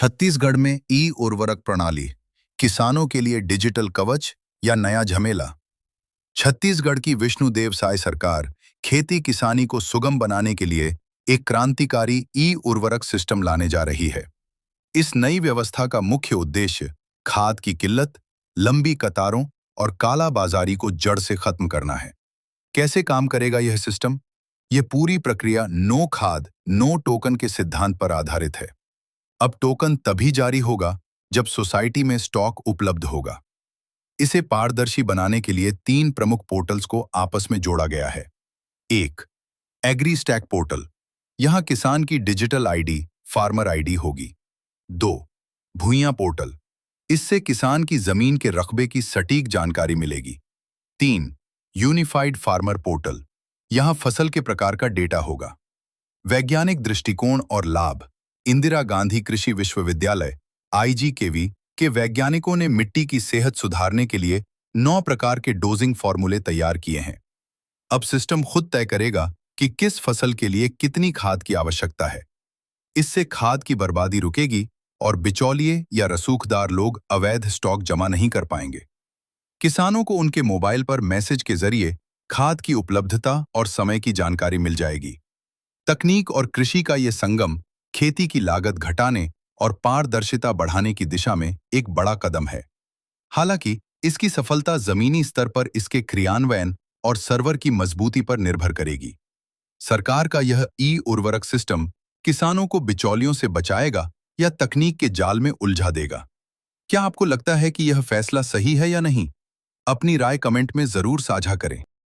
छत्तीसगढ़ में ई उर्वरक प्रणाली किसानों के लिए डिजिटल कवच या नया झमेला। छत्तीसगढ़ की विष्णुदेव साय सरकार खेती किसानी को सुगम बनाने के लिए एक क्रांतिकारी ई उर्वरक सिस्टम लाने जा रही है। इस नई व्यवस्था का मुख्य उद्देश्य खाद की किल्लत, लंबी कतारों और काला बाजारी को जड़ से खत्म करना है। कैसे काम करेगा यह सिस्टम? यह पूरी प्रक्रिया नो खाद नो टोकन के सिद्धांत पर आधारित है। अब टोकन तभी जारी होगा जब सोसाइटी में स्टॉक उपलब्ध होगा। इसे पारदर्शी बनाने के लिए 3 प्रमुख पोर्टल्स को आपस में जोड़ा गया है। 1. Agri stack portal. यहां किसान की डिजिटल आईडी, फार्मर आईडी होगी। 2. भुइयां पोर्टल। इससे किसान की जमीन के रकबे की सटीक जानकारी मिलेगी। 3. Unified farmer portal. यहां फसल के प्रकार का डेटा होगा। वैज्ञानिक दृष्टिकोण और लाभ। इंदिरा गांधी कृषि विश्वविद्यालय (IGKV) के वैज्ञानिकों ने मिट्टी की सेहत सुधारने के लिए 9 प्रकार के डोजिंग फॉर्मूले तैयार किए हैं। अब सिस्टम खुद तय करेगा कि किस फसल के लिए कितनी खाद की आवश्यकता है। इससे खाद की बर्बादी रुकेगी और बिचौलिए या रसूखदार लोग अवैध स्टॉक जमा नहीं कर पाएंगे। किसानों को उनके मोबाइल पर मैसेज के जरिए खाद की उपलब्धता और समय की जानकारी मिल जाएगी। तकनीक और कृषि का ये संगम खेती की लागत घटाने और पारदर्शिता बढ़ाने की दिशा में एक बड़ा कदम है। हालांकि इसकी सफलता जमीनी स्तर पर इसके क्रियान्वयन और सर्वर की मजबूती पर निर्भर करेगी। सरकार का यह ई उर्वरक सिस्टम किसानों को बिचौलियों से बचाएगा या तकनीक के जाल में उलझा देगा? क्या आपको लगता है कि यह फैसला सही है या नहीं? अपनी राय कमेंट में जरूर साझा करें।